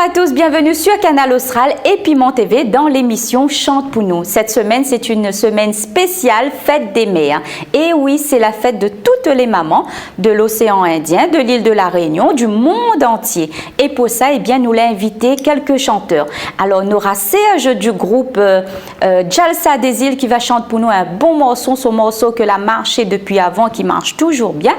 à tous, bienvenue sur Canal Austral et Piment TV dans l'émission Chante pour nous. Cette semaine, c'est une semaine spéciale Fête des mères. Et oui, c'est la fête de toutes les mamans de l'océan Indien, de l'île de la Réunion, du monde entier. Et pour ça, eh bien, nous l'avons invité quelques chanteurs. Alors, on aura Serge du groupe Jalsa des îles qui va chanter pour nous un bon morceau, ce morceau que l'a marché depuis avant, qui marche toujours bien,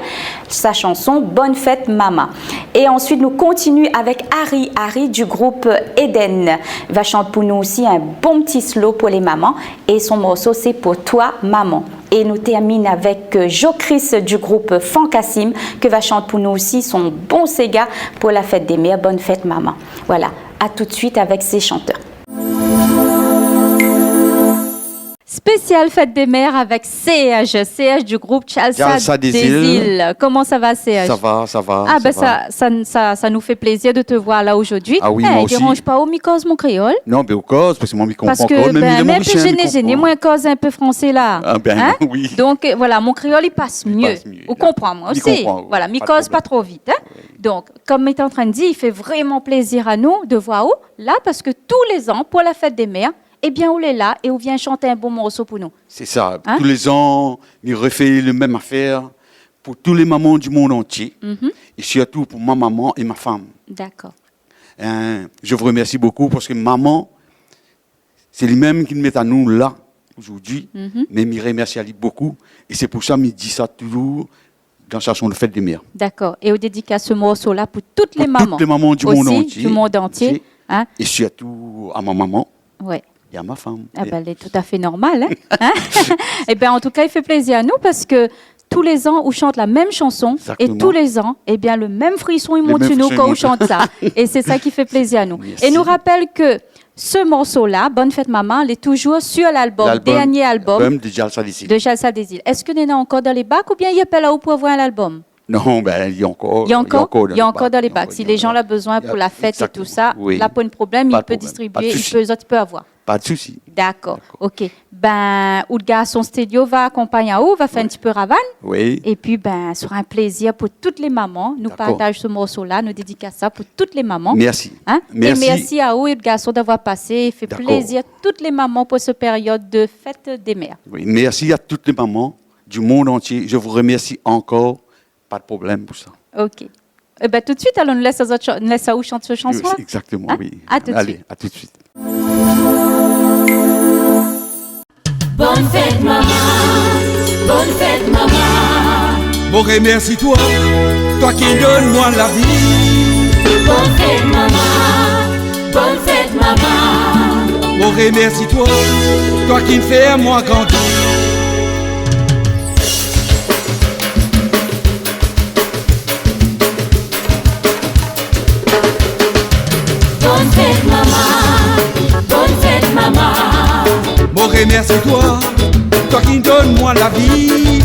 sa chanson Bonne fête maman. Et ensuite, nous continuons avec Harry du groupe Eden. Il va chanter pour nous aussi un bon petit slow pour les mamans. Et son morceau, c'est Pour toi, maman. Et nous terminons avec Jo-Chris du groupe Fankassim, qui va chanter pour nous aussi son bon Sega pour la fête des mères. Bonne fête, maman. Voilà, à tout de suite avec ces chanteurs. Spéciale fête des mères avec CH du groupe Jalsa des îles. Comment ça va, CH? Ça va. Ah, ça nous fait plaisir de te voir là aujourd'hui. Ah oui, moi aussi. Dérange pas au mi-cause mon créole? Non, mais au cause, parce que moi, je comprends parce que, même peu gêné, moi, cause un peu français là. Ah, oui. Donc, voilà, mon créole, il passe mieux. Vous comprenez, moi aussi. Comprend, voilà, mi-cause pas trop vite. Oui. Donc, comme tu es en train de dire, il fait vraiment plaisir à nous de voir où, là, parce que tous les ans, pour la fête des mères, eh bien, on est là et on vient chanter un bon morceau pour nous. C'est ça. Tous les ans, on refait la même affaire pour tous les mamans du monde entier. Et surtout pour ma maman et ma femme. D'accord. Je vous remercie beaucoup parce que maman, c'est lui-même qui nous met à nous là, aujourd'hui. Mais je remercie beaucoup. Et c'est pour ça que je dis ça toujours dans la chanson de fête des mères. D'accord. Et on dédicace ce morceau-là pour toutes les mamans. Toutes les mamans du monde entier. Du monde entier. Et surtout à ma maman. Oui. Et à ma femme. Elle est tout à fait normale. Et bien, en tout cas, il fait plaisir à nous parce que tous les ans, on chante la même chanson. Exactement. Et tous les ans, eh bien, le même frisson, il monte sur nous quand on chante ça. Et c'est ça qui fait plaisir à nous. Merci. Et nous rappelle que ce morceau-là, Bonne fête maman, il est toujours sur l'album, dernier album de Jalsa des îles. De Jalsa des îles. Est-ce que vous êtes encore dans les bacs ou bien il y a pas là où pour avoir l'album? Non, il y a encore. Il y a encore dans les bacs. Si les gens ont besoin pour la fête et tout ça, là, pas de problème, il peut distribuer, il peut avoir. Pas de souci. D'accord. OK. Ou le garçon studio va accompagner à vous, va faire un petit peu ravane. Oui. Et puis, ce sera un plaisir pour toutes les mamans. Nous partageons ce morceau-là, nous dédicace ça pour toutes les mamans. Merci. Merci. Et merci à vous et le garçon d'avoir passé. Il fait plaisir à toutes les mamans pour cette période de fête des mères. Oui. Merci à toutes les mamans du monde entier. Je vous remercie encore. Pas de problème pour ça. OK. Tout de suite, alors, nous laisse à vous chanter cette chanson. Exactement, oui. À tout de suite. Allez, à tout de suite. Bonne fête maman, bonne fête maman. Bon remercie-toi, toi qui donnes moi la vie. Bonne fête maman, bonne fête maman. Bon remercie-toi, toi qui me fais moi grandir. Bonne fête maman, bonne fête maman. Bon remercie-toi, toi qui donnes moi la vie.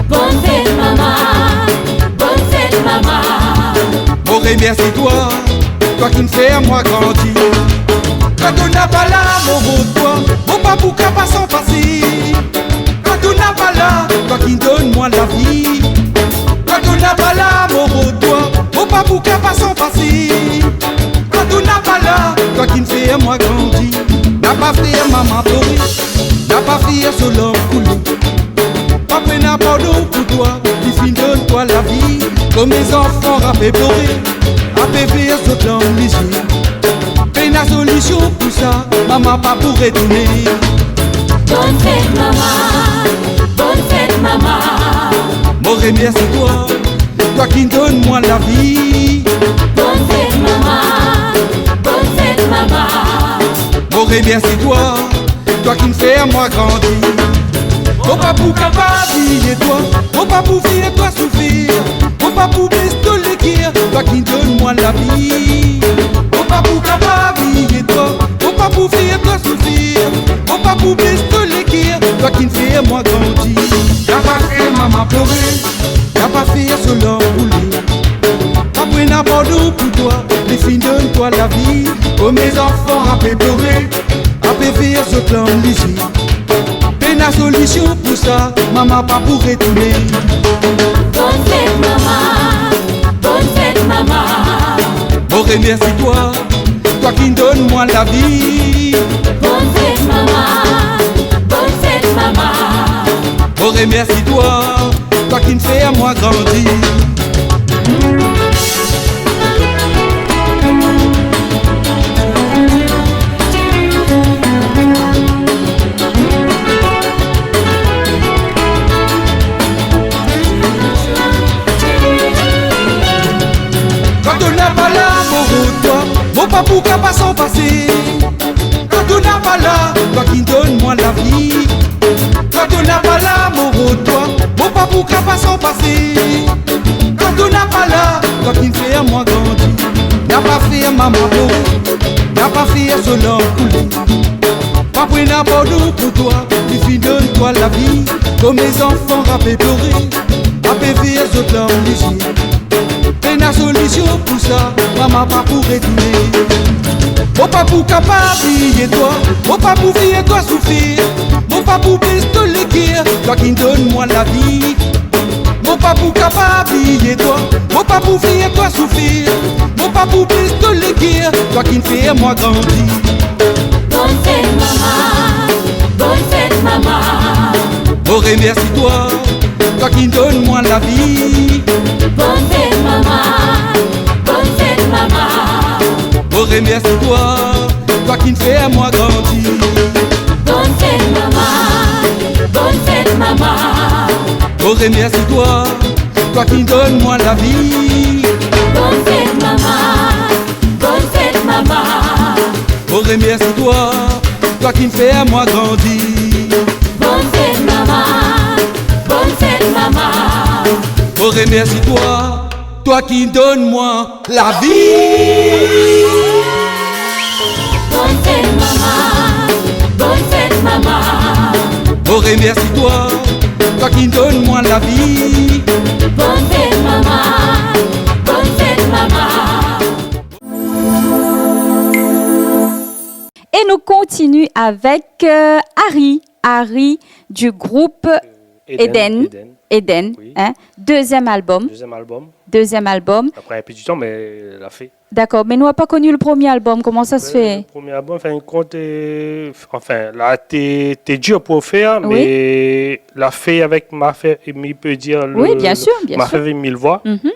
Bonne fête maman, bonne fête maman. Bon remercie-toi, toi qui me fais moi grandir. Quand on n'a pas là, mon toi, mon papou pas sans passer. Quand on n'a pas là, toi qui donnes moi la vie. Quand on n'a pas là, mon toi, mon papou pas sans passer. Quand on n'a pas là, toi qui me fais moi grandir. N'a pas fait maman pleurer, n'a pas fait sur l'homme coulé. Papa n'a pas d'eau pour toi, il finit donne-toi la vie. Comme mes enfants rappellent pleurer, rappellent faire ce plan léger. Fais la solution pour ça, maman pas pour retourner. Bonne fête maman, bonne fête maman. Bon remercie-toi, toi qui donnes moi la vie. Bonne fête maman, bonne fête maman. Bon remercie-toi, toi qui me fais moi grandir. Mon papou capable et toi, mon papou fier toi souffrir. Mon papou besto l'équire, toi qui donnes moi la vie. Mon papou capable et toi, mon papou fier toi souffrir. Mon papou besto l'équire, toi qui me fais moi grandir. Y'a pas fait maman pleurer, y'a pas fait solo rouler. Papa n'a pas d'eau pour toi, les filles donne-toi la vie. Oh mes enfants, rappelez pleurer, rappelez faire ce plan léger. La solution pour ça, maman pas pour retourner. Bonne fête maman, bonne fête maman. Bon remercie-toi, toi qui donnes moi la vie. Bonne fête maman, bonne fête maman. Oh remercie-toi, toi qui me fais à moi grandir. Quand on n'a pas l'amour de toi, mon papou qui pas s'en passer. Quand on n'a pas là, toi qui donnes moi la vie. Quand on n'a pas l'amour de toi, mon papou qui pas s'en passer. Quand on n'a pas là, toi qui me fais à moi grandir. N'a pas fait à maman pour, n'a pas fait à son homme couler. Pas pris n'importe où pour toi, il fit donne-toi la vie. Comme les enfants rappellent pleurer, rappellent vivre ce temps léger. Et la solution pour ça, maman pas pour retourner. Mon papou capable et toi, mon papou vie et toi souffrir. Mon papou pistolet guerre, toi qui donne moi la vie. Mon papou capable et toi, mon papou vie et toi souffrir. Mon papou pistolet guerre, toi qui me fais moi grandir. Bonne fête maman, bonne fête maman. Oh remercie-toi, toi qui donne moi la vie. Bonne fête maman, bonne fête maman. Oh remercie-toi, toi qui me fais à moi grandir. Bonne fête maman, bonne fête maman. Oh remercie-toi, toi qui donne moi la vie. Bonne fête maman, bonne fête maman. Oh remercie-toi, toi qui me fais à moi grandir. Bonne fête maman, bonne fête maman. Oh remercie-toi, toi qui donnes moi la vie. Bonne fête maman, bonne fête maman. Oh remercie-toi, toi qui donnes moi la vie. Bonne fête maman, bonne fête maman. Et nous continuons avec Harry du groupe Eden. Oui. Hein? Deuxième album. Deuxième album. Après un peu du temps, mais elle a fait. D'accord, mais nous n'avons pas connu le premier album. Comment ça se fait? Le premier album, là, t'es dur pour faire, Oui. mais la fait avec ma fait, il peut dire Oui, bien sûr. ma fait avec 1000 voix. Mhm.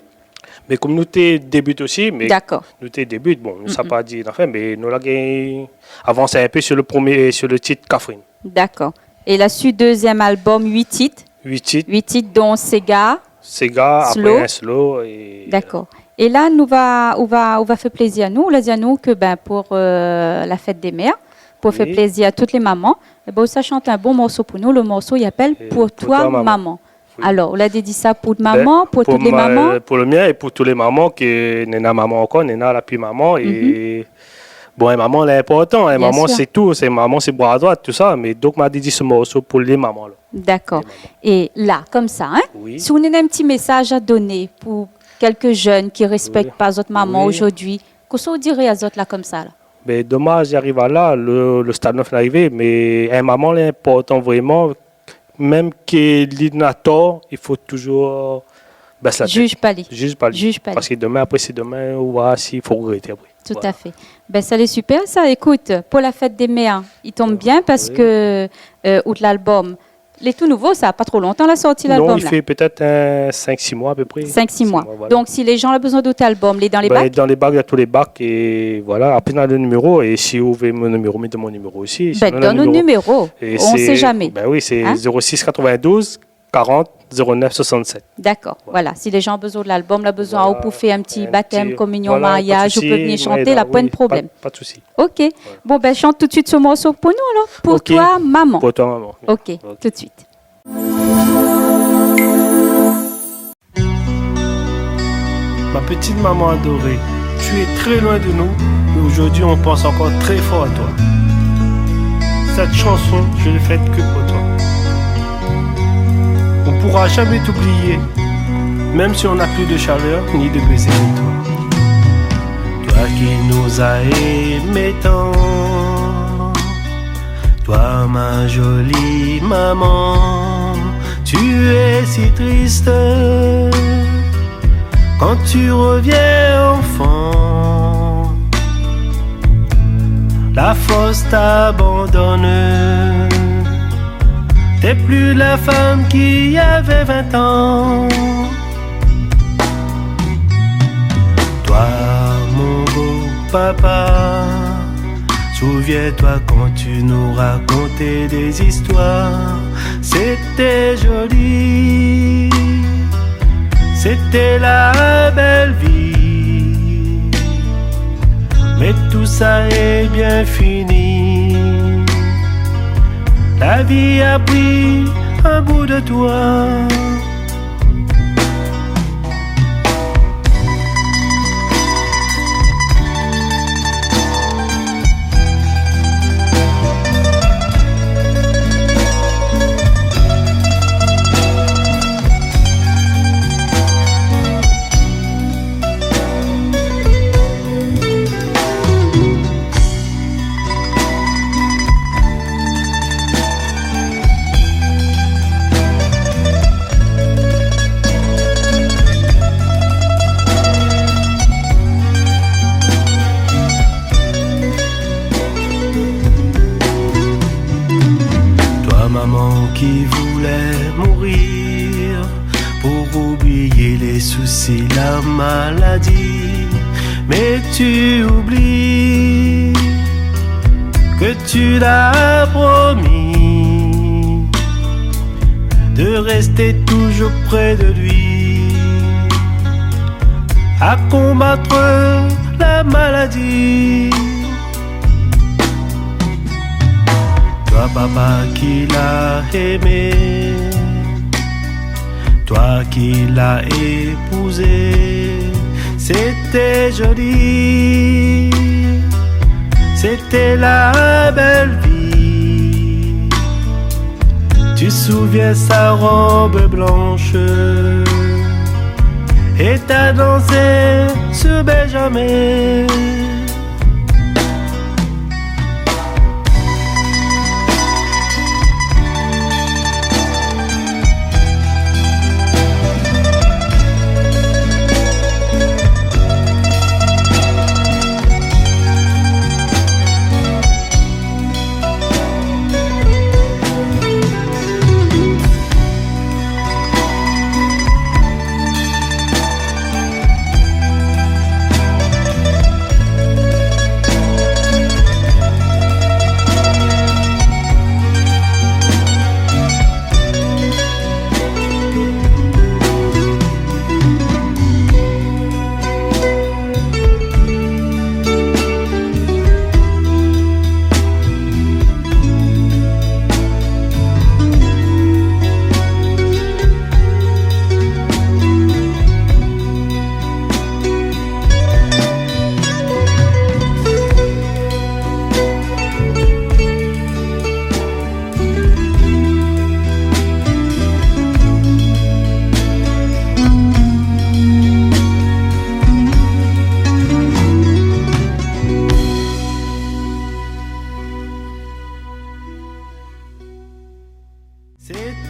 Mais comme nous t'es débute aussi, mais D'accord. nous t'es débute, bon, nous ça pas dit la fin, mais nous l'avons avancé un peu sur le titre Catherine. D'accord. Et la suite, deuxième album, 8 titres. 8 titres. 8 titres, dont Sega. Sega, Slow. après un slow. Et D'accord. Et là, on va faire plaisir à nous. On a dit à nous que pour la fête des mères, pour faire plaisir à toutes les mamans, eh ben, ça chante un bon morceau pour nous. Le morceau, il appelle Pour toi, maman. Oui. Alors, on a dit ça pour maman, pour toutes les mamans. Pour le mien et pour tous les mamans qui n'est maman encore, n'est la puis maman. Et bon, et maman, elle est importante. Et maman, c'est tout. C'est maman, c'est bras à droite, tout ça. Mais donc, m'a dit ce morceau pour les mamans. D'accord. Et là, comme ça, hein, si on a un petit message à donner pour quelques jeunes qui ne respectent pas votre maman aujourd'hui, qu'est-ce que vous direz à d'autres là comme ça là? Mais dommage, j'arrive à là, le stade 9 est arrivé, mais un maman, c'est important vraiment. Même qu'il n'a tort, il faut toujours baisser la tête. Juge pas lui. Juge pas lui. Parce que demain, après, c'est demain, on va s'il faut regretter après. Tout à fait. Ben, ça, c'est super, ça. Écoute, pour la fête des mères, il tombe bien parce que, outre l'album, les tout nouveaux, ça n'a pas trop longtemps la sortie l'album. Non, il fait peut-être 5-6 mois à peu près. 5-6 mois. Voilà. Donc, si les gens ont besoin d'autres albums, les dans les bacs? Dans les bacs, il y a tous les bacs. Et voilà, après, on a le numéro. Et si vous voulez mon numéro, mettez mon numéro aussi. Donne le numéro. On ne sait jamais. Ben oui, c'est 06 92 40 09 67. D'accord. Voilà. Si les gens ont besoin de l'album, là, besoin pour faire un petit baptême, communion, mariage, vous pouvez venir chanter, là, pas de problème. Pas de souci. OK. Voilà. Bon, ben, chante tout de suite ce morceau pour nous, alors. Pour toi, maman. Pour toi, maman. OK. Tout de suite. Ma petite maman adorée, tu es très loin de nous, mais aujourd'hui on pense encore très fort à toi. Cette chanson, je l'ai faite que pour toi. On ne pourra jamais t'oublier, même si on n'a plus de chaleur ni de baiser de toi. Toi qui nous as aimés tant, toi ma jolie maman, tu es si triste quand tu reviens enfant. la force t'abandonne. T'es plus la femme qui avait 20 ans. Toi, mon beau papa, souviens-toi quand tu nous racontais des histoires. C'était joli, c'était la belle vie. Mais tout ça est bien fini. La vie a pris un bout de toi. Qui voulait mourir pour oublier les soucis, la maladie. Mais tu oublies que tu l'as promis de rester toujours près de lui, à combattre la maladie. Toi papa qui l'a aimé, toi qui l'as épousé, c'était joli, c'était la belle vie. Tu te souviens sa robe blanche et t'as dansé sur Benjamin.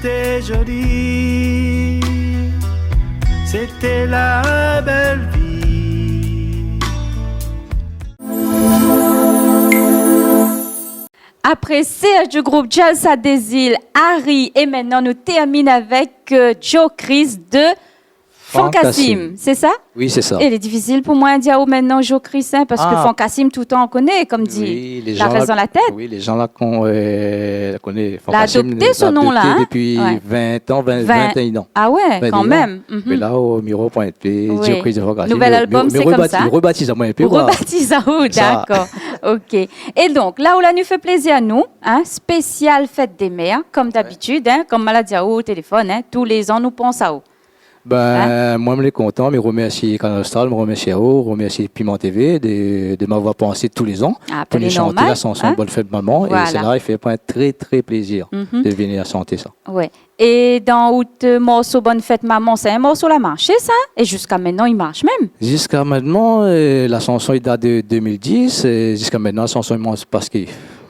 C'était joli, c'était la belle vie. Après Serge du groupe Jalsa des Îles, Harry, et maintenant nous terminons avec Joe Chris de Fankassim, c'est ça? Oui, c'est ça. Et il est difficile pour moi de dire maintenant Joe Chris, hein, parce que Fankassim, tout le temps on connaît, comme dit, oui, les la gens raison la tête. Oui, les gens là qu'on connaît. L'a adopté ce nom-là, hein? Depuis 20 ans, 21 ans. Ah ouais, quand même. Mais là, au Miro.p, Joe Chris de Fankassim. Nouvel album, c'est comme ça. Rebaptise à moi un peu. Rebaptise à vous, d'accord. OK. Et donc, là où là nous fait plaisir à nous, hein, spécial fête des mères, comme d'habitude, hein, comme maladie à au téléphone, hein, tous les ans nous pensons à vous. Moi, je suis content, je remercie Canal Austral, je remercie AO, je remercie Piment TV de m'avoir pensé tous les ans pour nous chanter la chanson Bonne fête maman. Voilà. Et c'est là, il fait un très très plaisir de venir chanter ça. Ouais. Et dans le morceau Bonne fête maman, c'est un morceau qui a marché ça? Et jusqu'à maintenant, il marche même? Jusqu'à maintenant, la chanson il date de 2010. Et jusqu'à maintenant, la chanson il marche parce que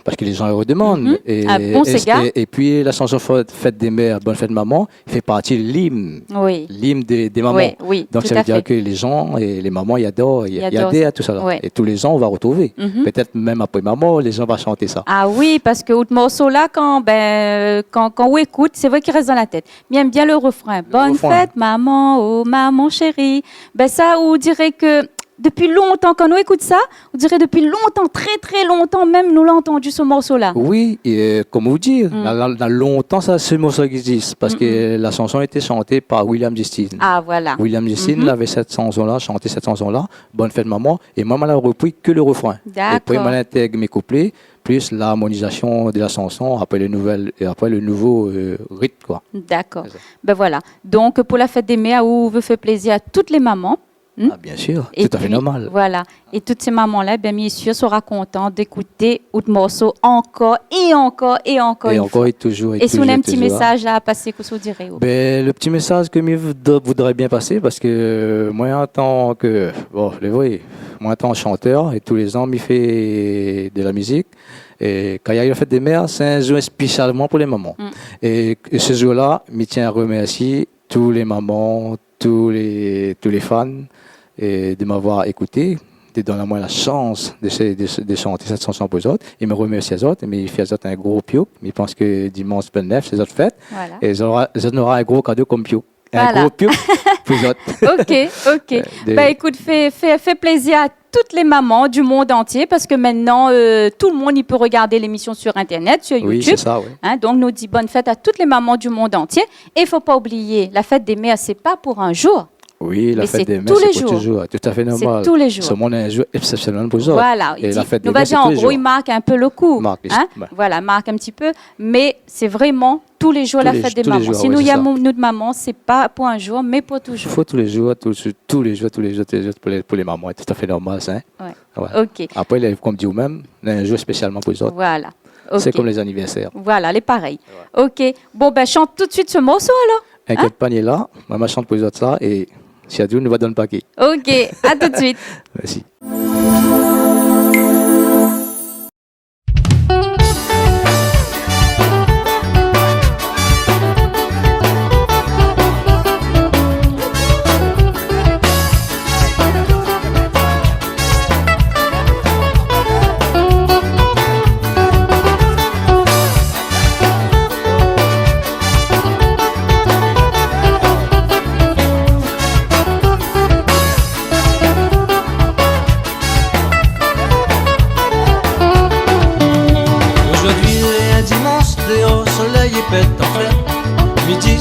parce que les gens le redemandent. Et puis la chanson Fête des mères, Bonne fête maman, fait partie de l'hymne. Oui. L'hymne des mamans. Oui, donc ça veut dire que les gens et les mamans, ils adorent. Il y a tout ça. Là. Et tous les ans, on va retrouver. Peut-être même après maman, les gens vont chanter ça. Ah oui, parce que ce morceau-là, quand on écoute, c'est vrai qu'il reste dans la tête. Mais j'aime bien le refrain. Bonne fête maman, oh maman chérie. Ben ça, on dirait que depuis longtemps, quand on écoute ça, on dirait depuis longtemps, très très longtemps, même nous l'avons entendu ce morceau-là. Oui, et comme vous dites, dans longtemps, ça, ce morceau existe, parce que la chanson a été chantée par William Justine. Ah voilà. William Justine avait cette chanson-là, chanté cette chanson-là, Bonne fête maman, et moi, elle a repris que le refrain. D'accord. Et puis, elle intègre mes couplets, plus l'harmonisation de la chanson, après le nouveau rythme, quoi. D'accord. Ben voilà. Donc, pour la fête des mères, on veut faire plaisir à toutes les mamans. Ah, bien sûr, tout à fait normal. Voilà. Et toutes ces mamans-là, bien sûr, seront contentes d'écouter autre morceau encore et encore et encore. Et encore et toujours. Et si on a un petit message là à passer, que vous direz? Ben, le petit message que je voudrais bien passer, parce que moi, en tant que, moi, en tant que chanteur, et tous les ans, je fais de la musique. Et quand il y a eu la fête des mères, c'est un jour spécialement pour les mamans. Et ce jour-là, je tiens à remercier tous les mamans, tous les fans, et de m'avoir écouté, de donner à moi la chance de chanter cette chanson pour les autres. Et me remercier les autres, mais il fait les autres un gros pio. Mais je pense que dimanche 29, c'est les autres fêtes. Voilà. Et ils auront un gros cadeau comme pio. Un gros pio pour les autres. Ok. Ben écoute, fais plaisir à toutes les mamans du monde entier, parce que maintenant, tout le monde il peut regarder l'émission sur Internet, sur YouTube. Oui, c'est ça, oui. Donc, nous dit bonne fête à toutes les mamans du monde entier. Et il ne faut pas oublier, la fête des mères, ce n'est pas pour un jour. Oui, la fête des mères, c'est pour toujours. Tout à fait normal. C'est tous les jours. Ce monde est un jour exceptionnel pour eux. Voilà. Et la fête des mères, c'est tous les jours. En gros, il marque un peu le coup. Voilà, marque un petit peu. Mais c'est vraiment tous les jours la fête des mamans. Si nous y a nous de maman, c'est pas pour un jour, mais pour toujours. Il faut tous les jours pour les mamans. C'est tout à fait normal, ça. Ouais. Ok. Après, comme dit vous-même, un jour spécialement pour les autres. Voilà. Okay. C'est comme les anniversaires. Voilà, les pareils. Ouais. Ok. Bon, ben, chante tout de suite ce morceau, alors. Inquiète pas, là. Maman chante pour les autres ça. Et si à Dieu, nous va donner le paquet. Ok. À tout de suite. Merci.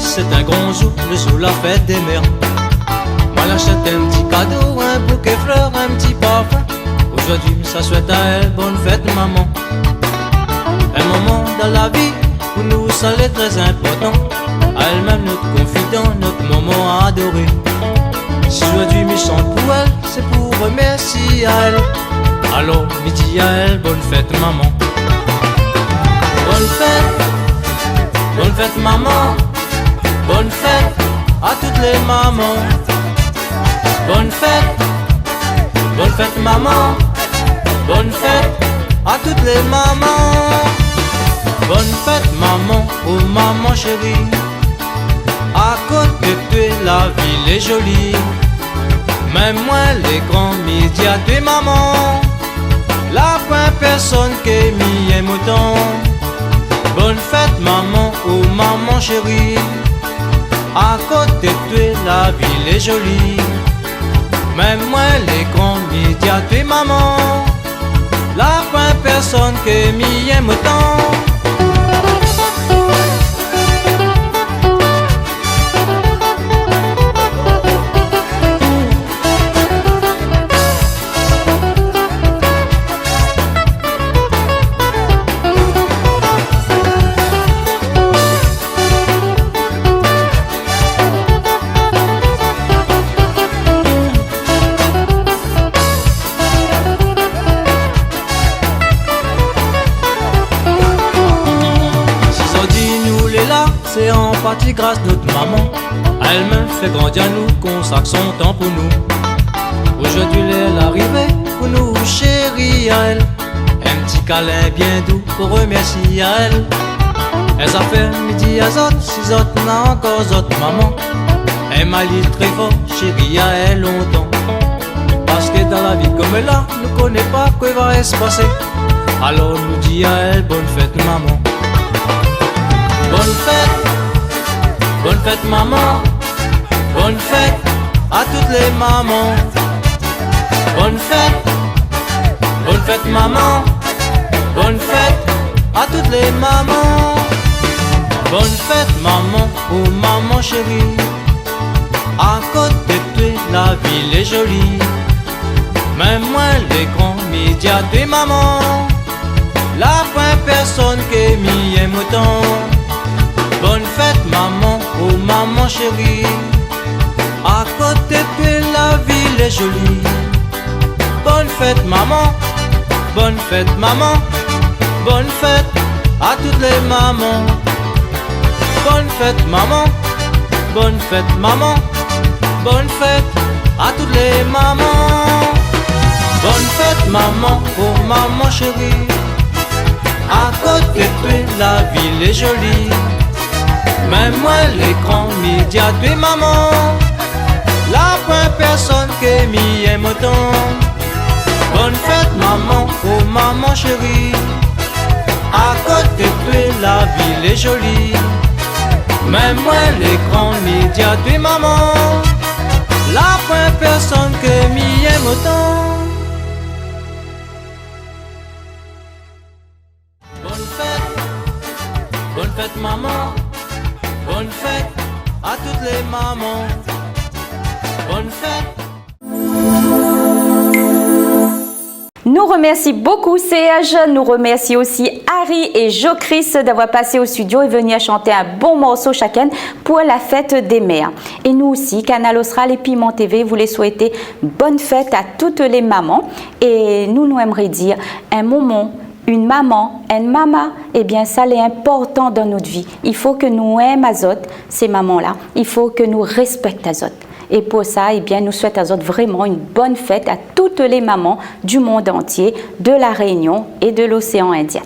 C'est un grand jour, le jour la fête des mères. Moi j'achète un petit cadeau, un bouquet fleurs, un petit parfum. Aujourd'hui ça souhaite à elle bonne fête maman. Un moment dans la vie pour nous ça l'est très important. À elle-même notre confident, notre moment adoré. Si aujourd'hui me chante pour elle, c'est pour remercier à elle. Alors midi à elle, bonne fête maman. Bonne fête maman. Bonne fête à toutes les mamans. Bonne fête maman. Bonne fête à toutes les mamans. Bonne fête maman, oh maman chérie. À côté de toi la ville est jolie. Même moi les grands midi à toi maman. La point personne qui m'y aime autant. Bonne fête maman, oh maman chérie. À côté de toi, la ville est jolie. Même moi, les grands midi à toi, maman. La fin, personne que m'y aime autant. C'est en partie grâce à notre maman. Elle-même fait grandir nous, consacre son temps pour nous. Aujourd'hui elle est arrivée pour nous chérir à elle. Un petit câlin bien doux pour remercier à elle. Elles a fait midi à zot, si zot n'a encore zot maman. Elle m'a dit très fort, chérie à elle longtemps. Parce que dans la vie comme là, nous connaît pas quoi va se passer. Alors nous dit à elle bonne fête maman. Bonne fête maman. Bonne fête à toutes les mamans. Bonne fête maman. Bonne fête à toutes les mamans. Bonne fête maman, oh maman chérie. À côté de toi la ville est jolie. Même moi les grands médias des mamans. La fin personne qui m'y aime autant. Bonne fête maman, oh maman chérie. À côté de toi la ville est jolie. Bonne fête maman. Bonne fête maman. Bonne fête à toutes les mamans. Bonne fête maman. Bonne fête maman. Bonne fête à toutes les mamans. Bonne fête maman, oh maman chérie. À côté de toi la ville est jolie. Même moi l'écran média de maman. La première personne qui m'y aime autant. Bonne fête maman, oh maman chérie. À côté de toi la ville est jolie. Même moi l'écran média de maman. La première personne qui m'y aime autant. Bonne fête maman. Bonne fête à toutes les mamans. Bonne fête. Nous remercions beaucoup Serge, nous remercions aussi Harry et Jo-Chris d'avoir passé au studio et venir chanter un bon morceau chacun pour la fête des mères. Et nous aussi, Canal Austral et Piment TV, vous les souhaitez bonne fête à toutes les mamans. Et nous aimerions dire un moment, une maman, eh bien ça c'est important dans notre vie. Il faut que nous aimions Azot, ces mamans-là. Il faut que nous respections Azot. Et pour ça, eh bien, nous souhaitons à Azot vraiment une bonne fête à toutes les mamans du monde entier, de la Réunion et de l'océan Indien.